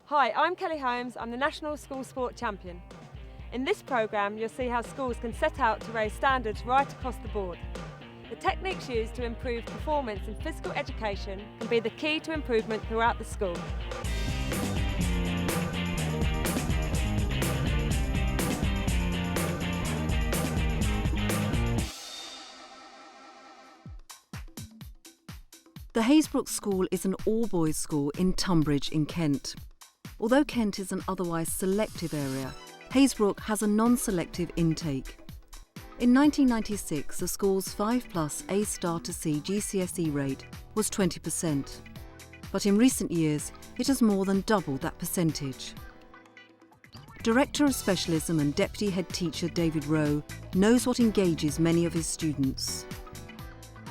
Hi, I'm Kelly Holmes. I'm the National School Sport Champion. In this programme, you'll see how schools can set out to raise standards right across the board. The techniques used to improve performance in physical education can be the key to improvement throughout the school. The Haysbrook School is an all-boys school in Tunbridge in Kent. Although Kent is an otherwise selective area, Haysbrook has a non-selective intake. In 1996, the school's 5+ A* to C GCSE rate was 20%. But in recent years, it has more than doubled that percentage. Director of Specialism and Deputy Head Teacher David Rowe knows what engages many of his students.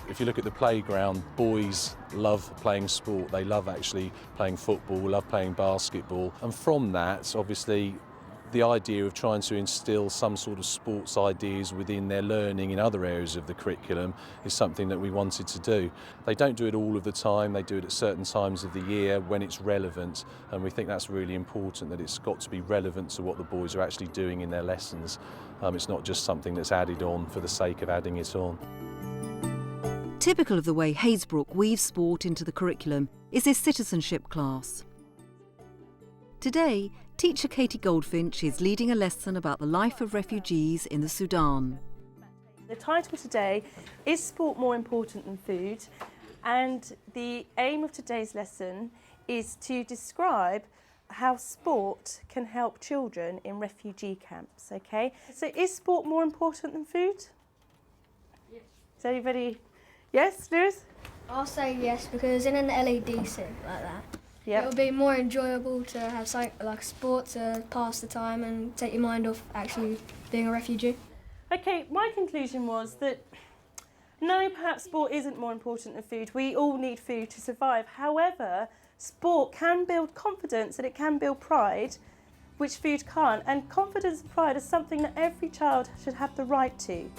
If you look at the playground, boys love playing sport. They love actually playing football, love playing basketball. And from that, obviously, the idea of trying to instill some sort of sports ideas within their learning in other areas of the curriculum is something that we wanted to do. They don't do it all of the time, they do it at certain times of the year when it's relevant, and we think that's really important, that it's got to be relevant to what the boys are actually doing in their lessons. It's not just something that's added on for the sake of adding it on. Typical of the way Haysbrook weaves sport into the curriculum is his citizenship class. Today, teacher Katie Goldfinch is leading a lesson about the life of refugees in the Sudan. The title today is Sport More Important Than Food, and the aim of today's lesson is to describe how sport can help children in refugee camps, okay? So is sport more important than food? Yes. Is anybody... Yes, Lewis? I'll say yes, because in an LED sim like that, Yep. it would be more enjoyable to have something like sport to pass the time and take your mind off actually being a refugee. Okay, my conclusion was that no, perhaps sport isn't more important than food. We all need food to survive. However, sport can build confidence and it can build pride, which food can't. And confidence and pride is something that every child should have the right to.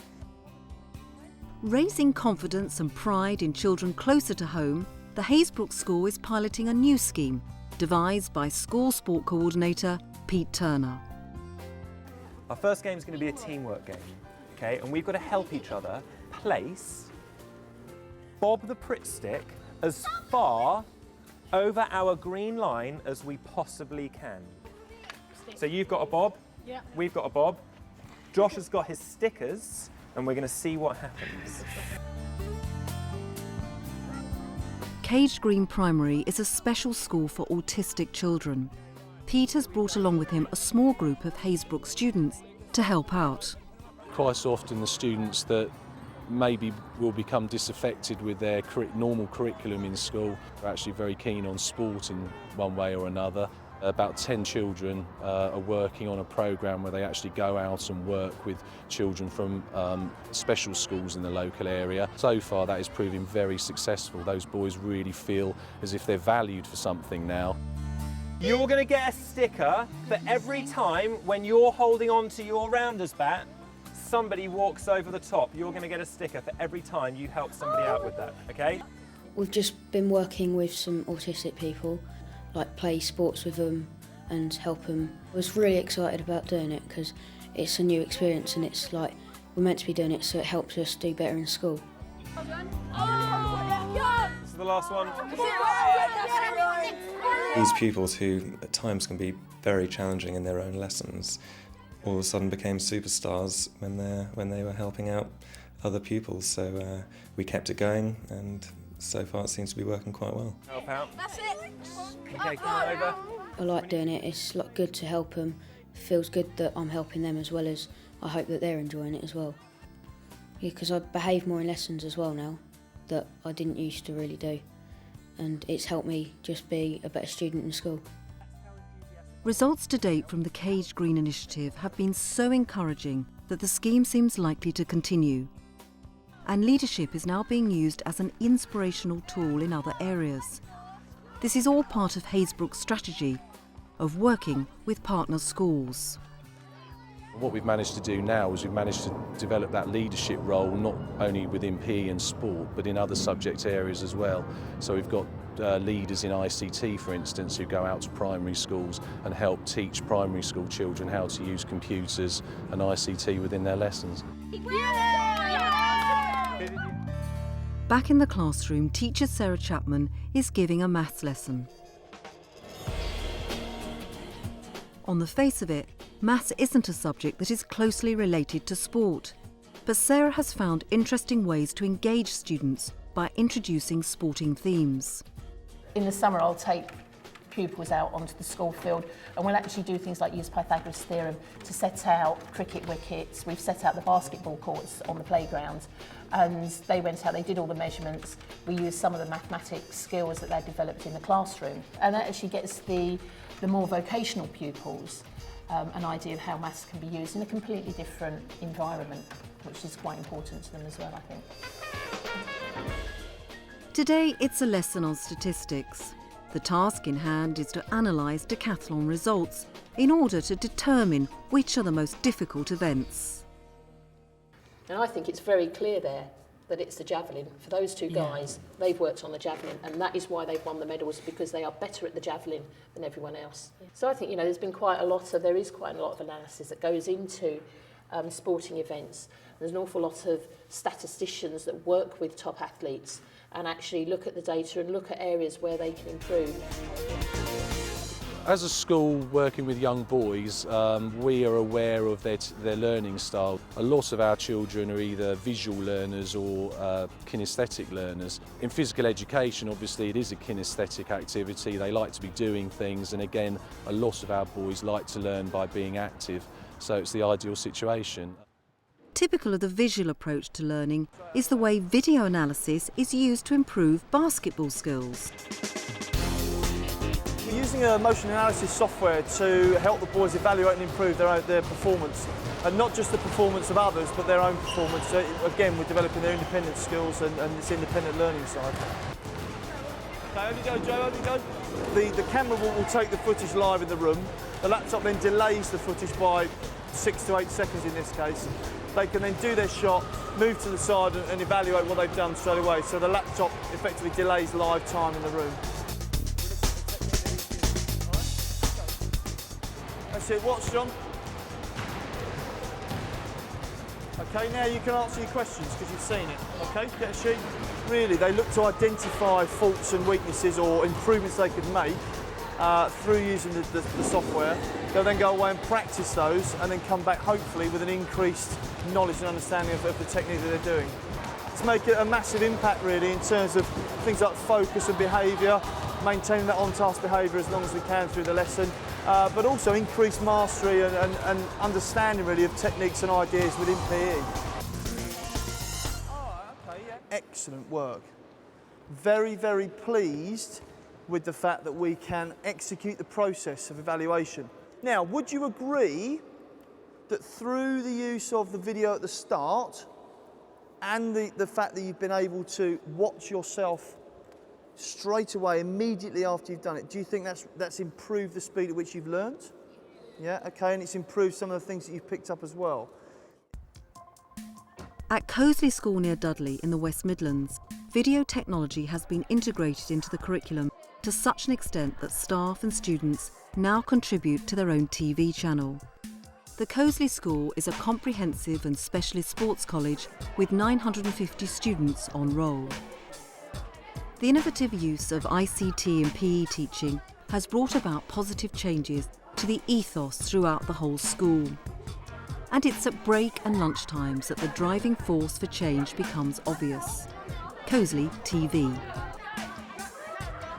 Raising confidence and pride in children closer to home, the Haysbrook School is piloting a new scheme devised by school sport coordinator Pete Turner. Our first game is going to be a teamwork game, okay? And we've got to help each other place bob the Pritt stick as far over our green line as we possibly can. So you've got a bob, yeah. We've got a bob, Josh has got his stickers, and we're going to see what happens. Caged Green Primary is a special school for autistic children. Pete has brought along with him a small group of Haysbrook students to help out. Quite often the students that maybe will become disaffected with their normal curriculum in school are actually very keen on sport in one way or another. About 10 children are working on a programme where they actually go out and work with children from special schools in the local area. So far that is proving very successful. Those boys really feel as if they're valued for something now. You're going to get a sticker for every time when you're holding on to your rounders bat, somebody walks over the top. You're going to get a sticker for every time you help somebody out with that, okay? We've just been working with some autistic people, like play sports with them and help them. I was really excited about doing it because it's a new experience and it's like we're meant to be doing it so it helps us do better in school. This is the last one. These pupils who at times can be very challenging in their own lessons all of a sudden became superstars when they were helping out other pupils, so we kept it going and so far it seems to be working quite well. Help out. That's it. Okay, come on over. I like doing it, it's like good to help them. It feels good that I'm helping them as well as I hope that they're enjoying it as well. Yeah, because I behave more in lessons as well now that I didn't used to really do, and it's helped me just be a better student in school. Results to date from the Caged Green initiative have been so encouraging that the scheme seems likely to continue. And leadership is now being used as an inspirational tool in other areas. This is all part of Haysbrook's strategy of working with partner schools. What we've managed to do now is we've managed to develop that leadership role not only within PE and sport but in other subject areas as well. So we've got leaders in ICT, for instance, who go out to primary schools and help teach primary school children how to use computers and ICT within their lessons. Back in the classroom, teacher Sarah Chapman is giving a maths lesson. On the face of it, maths isn't a subject that is closely related to sport. But Sarah has found interesting ways to engage students by introducing sporting themes. In the summer, I'll take pupils out onto the school field and we'll actually do things like use Pythagoras' theorem to set out cricket wickets. We've set out the basketball courts on the playground and they went out, they did all the measurements. We used some of the mathematics skills that they'd developed in the classroom, and that actually gets the more vocational pupils an idea of how maths can be used in a completely different environment, which is quite important to them as well, I think. Today it's a lesson on statistics. The task in hand is to analyse decathlon results in order to determine which are the most difficult events. And I think it's very clear there that it's the javelin. For those two guys, they've worked on the javelin, and that is why they've won the medals, because they are better at the javelin than everyone else. So I think, you know, there is quite a lot of analysis that goes into sporting events. There's an awful lot of statisticians that work with top athletes and actually look at the data and look at areas where they can improve. As a school working with young boys, we are aware of their learning style. A lot of our children are either visual learners or kinesthetic learners. In physical education, obviously, it is a kinesthetic activity. They like to be doing things, and again, a lot of our boys like to learn by being active, so it's the ideal situation. Typical of the visual approach to learning is the way video analysis is used to improve basketball skills. We're using a motion analysis software to help the boys evaluate and improve their performance, and not just the performance of others but their own performance. So again, we're developing their independent skills and this independent learning side. Okay, over you go, Joe, over you go. The camera will take the footage live in the room. The laptop then delays the footage by 6 to 8 seconds in this case. They can then do their shot, move to the side and evaluate what they've done straight away. So the laptop effectively delays live time in the room. That's it, watch, John. Okay, now you can answer your questions because you've seen it. Okay, get a sheet. Really, they look to identify faults and weaknesses or improvements they could make through using the software. They'll then go away and practice those and then come back hopefully with an increased knowledge and understanding of the technique that they're doing. To make it a massive impact really in terms of things like focus and behaviour, maintaining that on-task behaviour as long as we can through the lesson, but also increased mastery and understanding really of techniques and ideas within PE. Excellent work. Very, very pleased with the fact that we can execute the process of evaluation. Now, would you agree that through the use of the video at the start and the fact that you've been able to watch yourself straight away, immediately after you've done it, do you think that's improved the speed at which you've learnt? Yeah, okay, and it's improved some of the things that you've picked up as well. At Coseley School near Dudley in the West Midlands, video technology has been integrated into the curriculum to such an extent that staff and students now contribute to their own TV channel. The Coseley School is a comprehensive and specialist sports college with 950 students on roll. The innovative use of ICT and PE teaching has brought about positive changes to the ethos throughout the whole school. And it's at break and lunch times that the driving force for change becomes obvious. Coseley TV.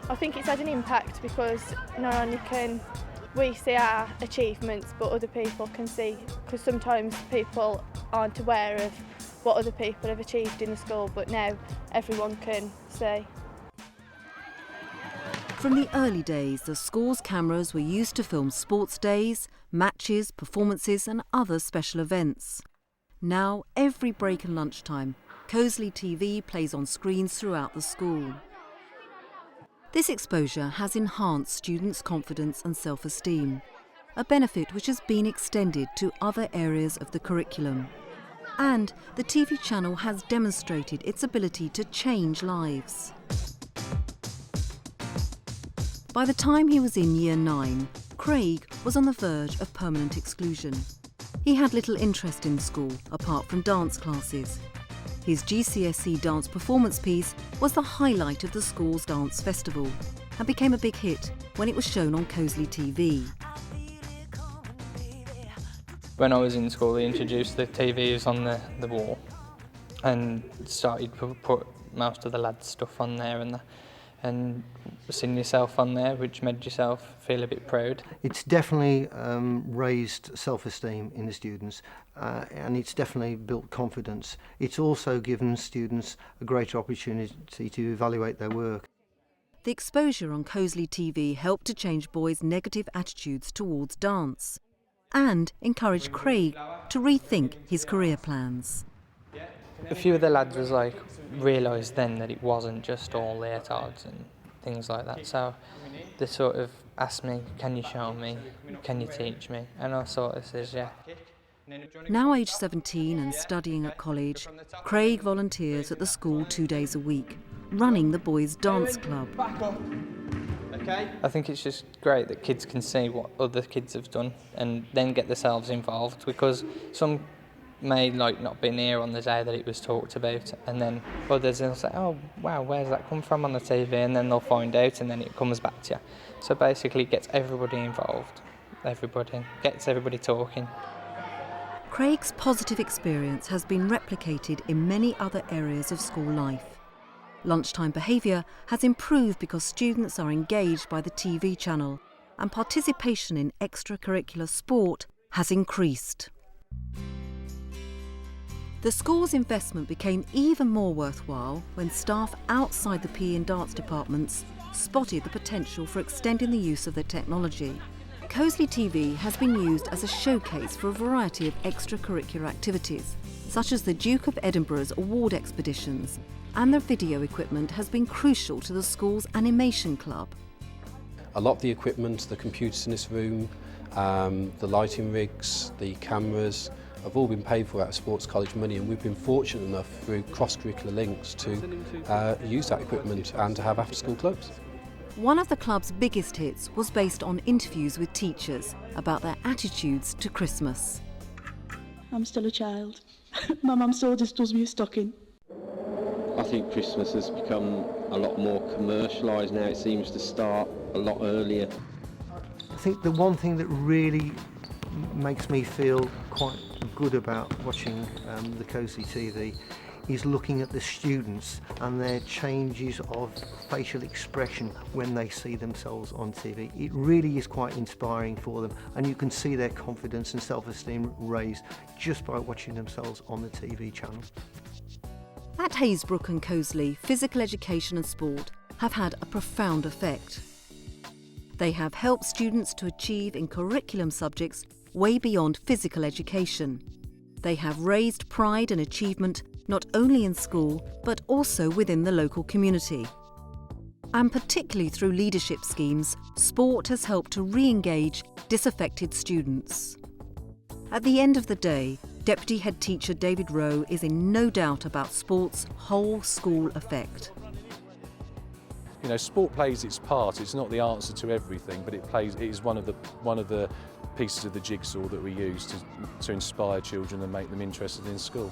I think it's had an impact because not only can we see our achievements, but other people can see, because sometimes people aren't aware of what other people have achieved in the school, but now everyone can see. From the early days, the school's cameras were used to film sports days, matches, performances and other special events. Now, every break and lunchtime, Coseley TV plays on screens throughout the school. This exposure has enhanced students' confidence and self-esteem. a benefit which has been extended to other areas of the curriculum. And the TV channel has demonstrated its ability to change lives. By the time he was in Year 9, Craig was on the verge of permanent exclusion. He had little interest in school, apart from dance classes. His GCSE dance performance piece was the highlight of the school's dance festival and became a big hit when it was shown on Cosley TV. When I was in school, they introduced the TVs on the wall and started to put most of the lads' stuff on there and seeing yourself on there, which made yourself feel a bit proud. It's definitely raised self-esteem in the students and it's definitely built confidence. It's also given students a greater opportunity to evaluate their work. The exposure on Cosley TV helped to change boys' negative attitudes towards dance and encouraged Craig to rethink his career plans. A few of the lads was like, realised then that it wasn't just all leotards and things like that. So they sort of asked me, can you show me, can you teach me? And I sort of says, yeah. Now aged 17 and studying at college, Craig volunteers at the school 2 days a week, running the boys' dance club. I think it's just great that kids can see what other kids have done and then get themselves involved, because some may like not been here on the day that it was talked about, and then others will say, oh wow, where's that come from on the TV, and then they'll find out and then it comes back to you. So basically it gets everybody involved, gets everybody talking. Craig's positive experience has been replicated in many other areas of school life. Lunchtime behaviour has improved because students are engaged by the TV channel and participation in extracurricular sport has increased. The school's investment became even more worthwhile when staff outside the PE and dance departments spotted the potential for extending the use of the technology. Cosley TV has been used as a showcase for a variety of extracurricular activities, such as the Duke of Edinburgh's award expeditions, and their video equipment has been crucial to the school's animation club. A lot of the equipment, the computers in this room, the lighting rigs, the cameras, have all been paid for out of Sports College money, and we've been fortunate enough through cross-curricular links to use that equipment and to have after-school clubs. One of the club's biggest hits was based on interviews with teachers about their attitudes to Christmas. I'm still a child. My mum still just does me a stocking. I think Christmas has become a lot more commercialised now. It seems to start a lot earlier. I think the one thing that really makes me feel quite good about watching the Cosley TV is looking at the students and their changes of facial expression when they see themselves on TV. It really is quite inspiring for them, and you can see their confidence and self-esteem raised just by watching themselves on the TV channel. At Hazebrook and Cosley, physical education and sport have had a profound effect. They have helped students to achieve in curriculum subjects way beyond physical education. They have raised pride and achievement not only in school but also within the local community. And particularly through leadership schemes, sport has helped to re-engage disaffected students. At the end of the day, Deputy Head Teacher David Rowe is in no doubt about sport's whole school effect. You know, sport plays its part. It's not the answer to everything, but it is one of the pieces of the jigsaw that we use to inspire children and make them interested in school.